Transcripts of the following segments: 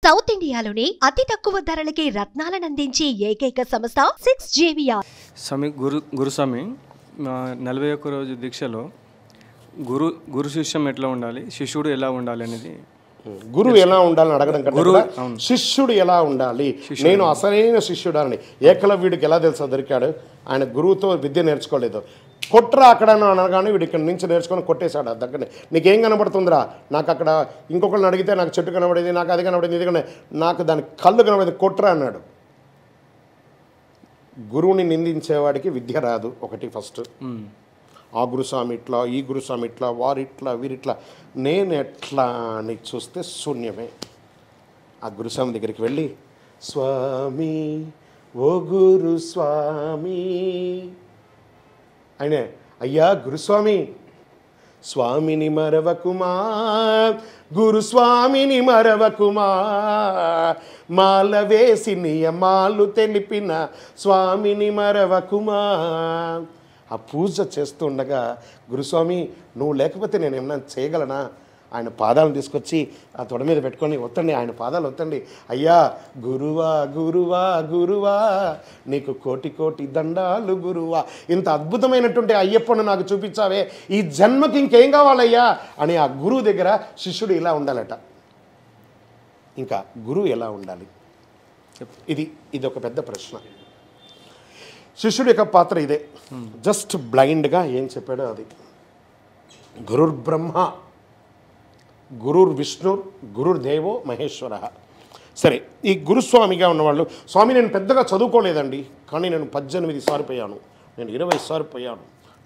South ఇండియాలోనే అతి తక్కువ ధరలకి రత్నాలను అందించే ఏకైక సంస్థ 6JVR. స్వామి గురుస్వామి 41 రోజు దీక్షలో గురు శిష్యం ఎట్లా ఉండాలి, శిష్యుడు ఎలా ఉండాలి అనేది, గురువు ఎలా ఉండాలని అడగడం కన్నా శిష్యుడు ఎలా ఉండాలి, నేను అసలైన శిష్యుడాలని ఏకలవ్యుడికి ఎలా తెలుసా దొరికాడు. ఆయన గురువుతో విద్య నేర్చుకోలేదు. కొట్రా అక్కడ అనగానే వీడు ఇక్కడ నుంచి నేర్చుకొని కొట్టేశాడు దగ్గరనే. నీకేం కనబడుతుందిరా, నాకు అక్కడ ఇంకొకరిని అడిగితే నాకు చెట్టు కనబడేది, నాకు అది కనబడేది, ఇది నాకు దాని కళ్ళు కనబడేది, కొట్రా అన్నాడు. గురువుని నిందించేవాడికి విద్య రాదు. ఒకటి ఫస్ట్, ఆ గురుస్వామి ఇట్లా, ఈ గురుస్వామి ఇట్లా, వారిట్లా, వీరిట్లా, నేను ఎట్లా అని చూస్తే శూన్యమే. ఆ గురుస్వామి దగ్గరికి వెళ్ళి, స్వామి ఓ గురుస్వామి, ఆయనే అయ్యా గురుస్వామి, స్వామిని మరవకుమా, గురుస్వామిని మరవకుమా, మాల వేసి నియమాలు తెలిపిన స్వామిని మరవకుమా. ఆ పూజ చేస్తుండగా, గురుస్వామి నువ్వు లేకపోతే నేను ఏమన్నా చేయగలనా? ఆయన పాదాలను తీసుకొచ్చి ఆ తొడ మీద పెట్టుకొని ఒత్తండి, ఆయన పాదాలు ఒత్తండి. అయ్యా గురువా గురువా గురువా, నీకు కోటి కోటి దండాలు గురువా, ఇంత అద్భుతమైనటువంటి అయ్యప్పను నాకు చూపించావే, ఈ జన్మకి ఇంకేం కావాలయ్యా అని ఆ గురువు దగ్గర శిష్యుడు ఇలా ఉండాలట. ఇంకా గురువు ఎలా ఉండాలి, ఇది ఒక పెద్ద ప్రశ్న. శిష్యుడి యొక్క పాత్ర ఇదే. జస్ట్ బ్లైండ్గా ఏం చెప్పాడో అది. గురుర్ బ్రహ్మ, గురుర్ విష్ణు, గురుర్ దేవో మహేశ్వర. సరే, ఈ గురుస్వామిగా ఉన్నవాళ్ళు, స్వామి నేను పెద్దగా చదువుకోలేదండి, కానీ నేను 18 సార్లు పోయాను, నేను 20 సార్లు పోయాను,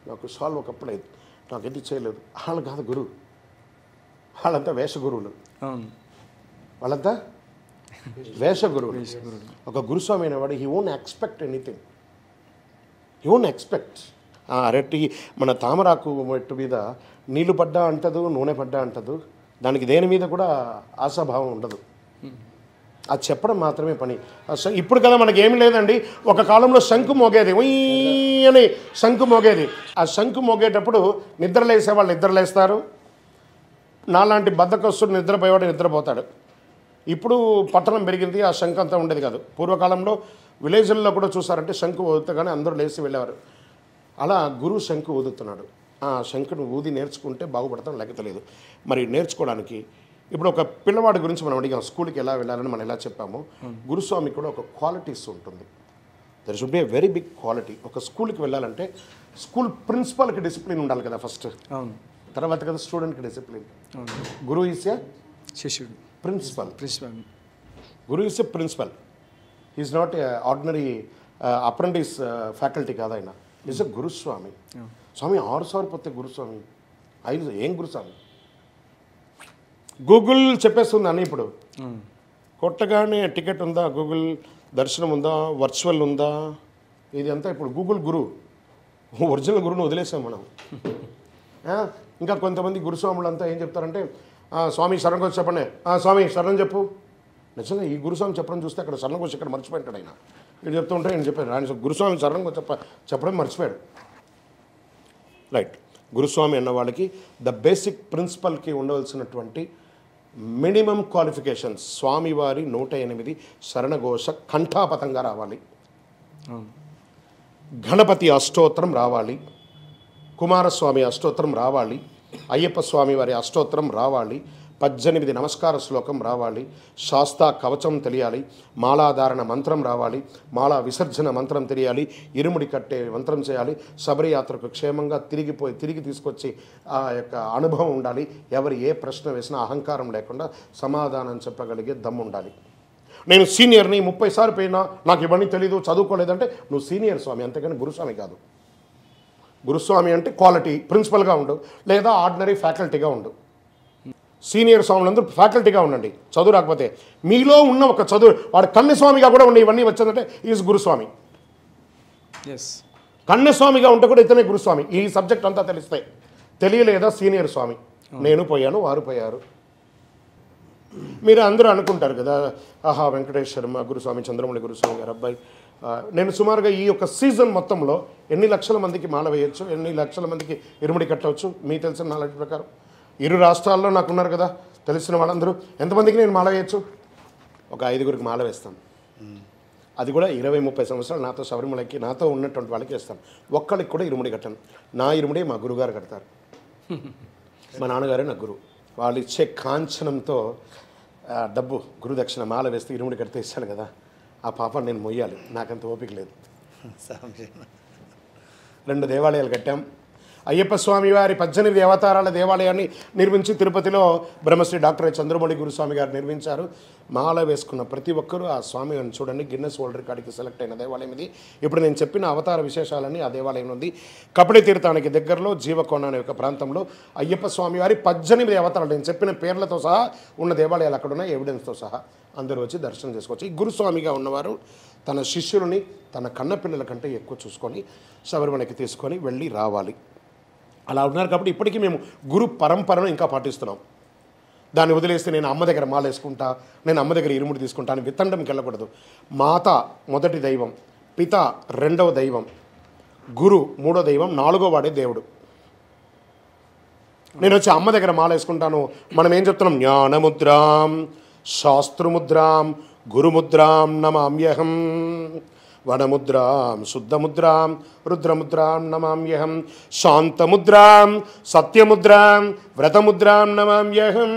నాకు సాల్వ్ ఒకప్పుడైదు, నాకు ఎది చేయలేదు. వాళ్ళు కాదు గురువు, వాళ్ళంతా వేషగురువులు. వాళ్ళంతా వేషగురువులు. ఒక గురుస్వామి అనేవాడు he won't expect anything, he won't expect. అరటి మన తామరాకు మెట్టు మీద నీళ్లు పడ్డా అంటదు, నూనె పడ్డా అంటదు, దానికి దేని మీద కూడా ఆశాభావం ఉండదు. అది చెప్పడం మాత్రమే పని. ఇప్పుడు కదా మనకి ఏమి లేదండి, ఒక కాలంలో శంకు మోగేది, అని శంకు మోగేది. ఆ శంకు మోగేటప్పుడు నిద్రలేసే వాళ్ళు నిద్రలేస్తారు, నాలాంటి బద్ధకస్తుడు నిద్రపోయేవాడు నిద్రపోతాడు. ఇప్పుడు పట్టణం పెరిగింది, ఆ శంకు అంతా ఉండేది కాదు. పూర్వకాలంలో విలేజ్ల్లో కూడా చూసారంటే శంకు ఊదుతగానే అందరూ లేచి వెళ్ళేవారు. అలా గురువు శంకు ఊదుతున్నాడు. ఆ శంకును ఊది నేర్చుకుంటే బాగుపడతాం, లేక తెలియదు. మరి నేర్చుకోవడానికి ఇప్పుడు ఒక పిల్లవాడి గురించి మనం అడిగాం, స్కూల్కి ఎలా వెళ్ళాలని మనం ఎలా చెప్పామో, గురుస్వామికి కూడా ఒక క్వాలిటీస్ ఉంటుంది. There should be a very big quality. ఒక స్కూల్కి వెళ్ళాలంటే స్కూల్ ప్రిన్సిపల్కి డిసిప్లిన్ ఉండాలి కదా ఫస్ట్, తర్వాత కదా స్టూడెంట్కి డిసిప్లిన్. గురువు ఈస్ ఎ శిష్యుడు, ప్రిన్సిపల్. గురువు is a principal, is not a ordinary apprentice faculty కాదు ఆయన, ఈజ్ ఎ గురుస్వామి. స్వామి 6 సార్లు పోతే గురుస్వామి, 5 ఏం గురుస్వామి? గూగుల్ చెప్పేస్తుంది అని ఇప్పుడు. కొట్టగానే టికెట్ ఉందా, గూగుల్ దర్శనం ఉందా, వర్చువల్ ఉందా, ఇది అంతా ఇప్పుడు గూగుల్ గురువు. ఒరిజినల్ గురువుని వదిలేసాం మనం. ఇంకా కొంతమంది గురుస్వాములు అంతా ఏం చెప్తారంటే, స్వామి శరణ్ వచ్చి చెప్పండి, స్వామి శరణ్ చెప్పు. నిజంగా ఈ గురుస్వామి చెప్పడం చూస్తే అక్కడ శరణ్ వచ్చి ఇక్కడ మర్చిపోయింటాడు ఆయన. వీడు చెప్తూ ఉంటే నేను చెప్పాను, ఆయన గురుస్వామి శరణ్ చెప్పడం మర్చిపోయాడు. రైట్. గురుస్వామి అన్న వాళ్ళకి ద బేసిక్ ప్రిన్సిపల్కి ఉండవలసినటువంటి మినిమం క్వాలిఫికేషన్స్, స్వామివారి 108 శరణఘోష కంఠాపతంగా రావాలి, గణపతి అష్టోత్తరం రావాలి, కుమారస్వామి అష్టోత్తరం రావాలి, అయ్యప్ప స్వామి వారి అష్టోత్తరం రావాలి, 18 నమస్కార శ్లోకం రావాలి, శాస్తా కవచం తెలియాలి, మాలాధారణ మంత్రం రావాలి, మాలా విసర్జన మంత్రం తెలియాలి, ఇరుముడి కట్టే మంత్రం చేయాలి, శబరియాత్రకు క్షేమంగా తిరిగి తీసుకొచ్చి ఆ యొక్క అనుభవం ఉండాలి, ఎవరు ఏ ప్రశ్న వేసినా అహంకారం లేకుండా సమాధానం చెప్పగలిగే దమ్ము ఉండాలి. నేను సీనియర్ని 30 సార్లు పోయినా నాకు ఇవన్నీ తెలీదు, చదువుకోలేదంటే నువ్వు సీనియర్ స్వామి, అంతేగాని గురుస్వామి కాదు. గురుస్వామి అంటే క్వాలిటీ ప్రిన్సిపల్గా ఉండు, లేదా ఆర్డినరీ ఫ్యాకల్టీగా ఉండు. సీనియర్ స్వాములందరూ ఫ్యాకల్టీగా ఉండండి, చదువు రాకపోతే. మీలో ఉన్న ఒక చదువు, వాడు కన్యస్వామిగా కూడా ఉన్న ఇవన్నీ వచ్చిందంటే ఈజ్ గురుస్వామి. కన్యస్వామిగా ఉంటే కూడా ఇతనే గురుస్వామి. ఈ సబ్జెక్ట్ అంతా తెలిస్తాయి. తెలియలేదా సీనియర్ స్వామి, నేను పోయాను, వారు పోయారు. మీరు అందరూ అనుకుంటారు కదా, ఆహా వెంకటేశ్వర గురుస్వామి, చంద్రమౌళి గురుస్వామి గారు అబ్బాయి. నేను సుమారుగా ఈ యొక్క సీజన్ మొత్తంలో ఎన్ని లక్షల మందికి మాల వేయచ్చు, ఎన్ని లక్షల మందికి ఇరుముడి కట్టవచ్చు మీకు తెలిసిన నాలెడ్జ్ ప్రకారం? 2 రాష్ట్రాల్లో నాకున్నారు కదా తెలిసిన వాళ్ళందరూ, ఎంతమందికి నేను మాల వేయచ్చు? ఒక 5గురికి మాల వేస్తాం. అది కూడా 20-30 సంవత్సరాలు నాతో శబరిమలకి నాతో ఉన్నటువంటి వాళ్ళకి వేస్తాను. ఒక్కళ్ళకి కూడా ఇరుముడి కట్టాను. నా ఇరుముడి మా గురుగారు కడతారు. మా నాన్నగారే నా గురువు. వాళ్ళు ఇచ్చే కాంచనంతో డబ్బు గురుదక్షిణ మాల వేస్తే ఇరుముడి కడితే ఇస్తాడు కదా, ఆ పాపం నేను మొయ్యాలి. నాకంత ఓపిక లేదు. 2 దేవాలయాలు కట్టాం. అయ్యప్ప స్వామి వారి 18 అవతారాల దేవాలయాన్ని నిర్మించి తిరుపతిలో బ్రహ్మశ్రీ డాక్టర్ చంద్రమౌళి గురుస్వామి గారు నిర్మించారు. మాల వేసుకున్న ప్రతి ఒక్కరూ ఆ స్వామి గారిని చూడండి, గిన్నెస్ వరల్డ్ రికార్డుకి సెలెక్ట్ అయిన దేవాలయం ఇది. ఇప్పుడు నేను చెప్పిన అవతార విశేషాలన్నీ ఆ దేవాలయం ఉంది. కపిలి తీర్థానికి దగ్గరలో జీవకోన అనే ఒక ప్రాంతంలో అయ్యప్ప స్వామి వారి 18 అవతారాలు నేను చెప్పిన పేర్లతో సహా ఉన్న దేవాలయాలు అక్కడ ఉన్నాయి, ఎవిడెన్స్తో సహా. అందరూ వచ్చి దర్శనం చేసుకోవచ్చు. ఈ గురుస్వామిగా ఉన్నవారు తన శిష్యులని తన కన్నపిల్లల కంటే ఎక్కువ చూసుకొని శబరిమలకి తీసుకొని వెళ్ళి రావాలి. అలా ఉన్నారు కాబట్టి ఇప్పటికీ మేము గురు పరంపరను ఇంకా పాటిస్తున్నాం. దాన్ని వదిలేస్తే నేను అమ్మ దగ్గర మాల వేసుకుంటా, నేను అమ్మ దగ్గర ఇరుముడి తీసుకుంటా అని విత్తండంకి వెళ్ళకూడదు. మాత మొదటి దైవం, పిత రెండవ దైవం, గురు మూడో దైవం, 4వ వాడే దేవుడు. నేను వచ్చి అమ్మ దగ్గర మాల వేసుకుంటాను. మనం ఏం చెప్తున్నాం? జ్ఞానముద్రాం శాస్త్రముద్రాం గురుముద్రాం నమామ్యహం, వనముద్రాం శుద్ధముద్రాం రుద్రముద్రాం నమామ్యహం, శాంతముద్రాం సత్యముద్రాం వ్రతముద్రాం నమామ్యహం,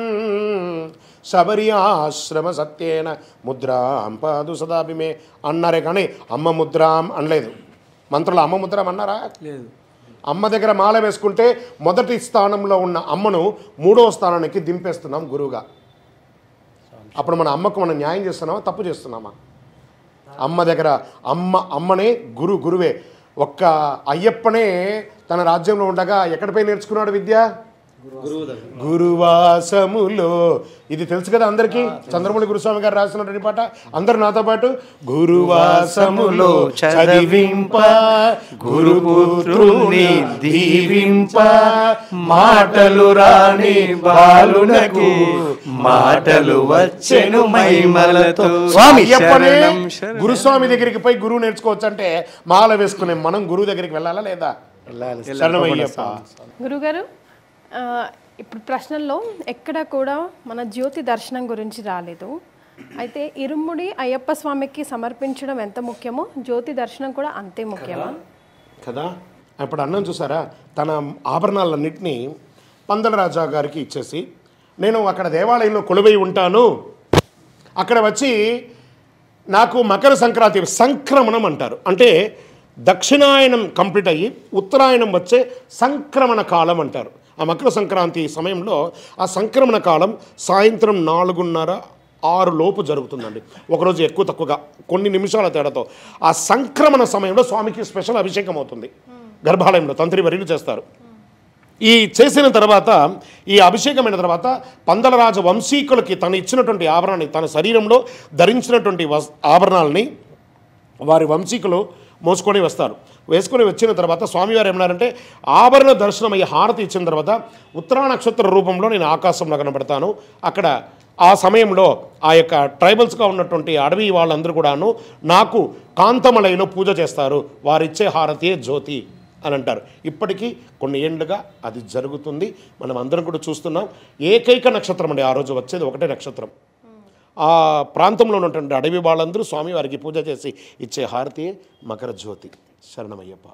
శబరి ఆశ్రమ సత్యేన ముద్రాం పాదు సదాభిమే అన్నారే కానీ అమ్మ ముద్రాం అనలేదు. మంత్రులు అమ్మ ముద్రాం అన్నారా? లేదు. అమ్మ దగ్గర మాల వేసుకుంటే మొదటి స్థానంలో ఉన్న అమ్మను 3వ స్థానానికి దింపేస్తున్నాం గురువుగా. అప్పుడు మన అమ్మకు మనం న్యాయం చేస్తున్నామా, తప్పు చేస్తున్నామా? అమ్మ దగ్గర అమ్మనే గురువే. ఒక్క అయ్యప్పనే తన రాజ్యంలో ఉండగా ఎక్కడిపై నేర్చుకున్నాడు విద్య? గురువాసములో. ఇది తెలుసు కదా అందరికీ. చంద్రమౌళి గురుస్వామి గారు రాసినటువంటి పాట. అందరూ నాతో పాటు గురువాసములో చదివింప గురుపుత్రుని దీవింప, మాటలు రాని బాలునకు మాటలు వచ్చెను మైమలతో. అయ్యప్పనే గురుస్వామి దగ్గరికి పోయి గురువు నేర్చుకోవచ్చు అంటే మాల వేసుకునే మనం గురువు దగ్గరికి వెళ్ళాలా లేదా? శరణమయ్యప్ప. గురుగారు, ఇప్పుడు ప్రశ్నల్లో ఎక్కడ కూడా మన జ్యోతి దర్శనం గురించి రాలేదు. అయితే ఇరుముడి అయ్యప్ప స్వామికి సమర్పించడం ఎంత ముఖ్యమో జ్యోతి దర్శనం కూడా అంతే ముఖ్యమా కదా? అప్పుడు అన్నం చూసారా, తన ఆభరణాలన్నింటినీ పందల రాజా గారికి ఇచ్చేసి నేను అక్కడ దేవాలయంలో కొలువై ఉంటాను, అక్కడ వచ్చి నాకు మకర సంక్రాంతి సంక్రమణం అంటారు, అంటే దక్షిణాయనం కంప్లీట్ అయ్యి ఉత్తరాయణం వచ్చే సంక్రమణ కాలం అంటారు. ఆ మకర సంక్రాంతి సమయంలో ఆ సంక్రమణ కాలం సాయంత్రం 4:30-6 లోపు జరుగుతుందండి. ఒకరోజు ఎక్కువ తక్కువగా కొన్ని నిమిషాల తేడాతో. ఆ సంక్రమణ సమయంలో స్వామికి స్పెషల్ అభిషేకం అవుతుంది. గర్భాలయంలో తంత్రివర్యులు చేస్తారు. ఈ చేసిన తర్వాత, ఈ అభిషేకమైన తర్వాత పందలరాజు వంశీకులకి తను ఇచ్చినటువంటి ఆభరణాన్ని, తన శరీరంలో ధరించినటువంటి ఆభరణాలని వారి వంశీకులు మోసుకొని వస్తారు. వేసుకొని వచ్చిన తర్వాత స్వామివారు ఏమన్నారంటే, ఆభరణ దర్శనం అయ్యి హారతి ఇచ్చిన తర్వాత ఉత్తరా నక్షత్ర రూపంలో నేను ఆకాశంలో కనబడతాను. అక్కడ ఆ సమయంలో ఆ యొక్క ట్రైబల్స్గా ఉన్నటువంటి అడవి వాళ్ళందరూ కూడాను నాకు కాంతమలైలో పూజ చేస్తారు, వారిచ్చే హారతియే జ్యోతి అని అంటారు. ఇప్పటికీ కొన్ని ఏళ్ళుగా అది జరుగుతుంది. మనం అందరం కూడా చూస్తున్నాం. ఏకైక నక్షత్రం అండి ఆ రోజు వచ్చేది, ఒకటే నక్షత్రం. ఆ ప్రాంతంలో ఉన్నటువంటి అడవి వాళ్ళందరూ స్వామివారికి పూజ చేసి ఇచ్చే హారతి మకర జ్యోతి. శరణమయ్యప్ప.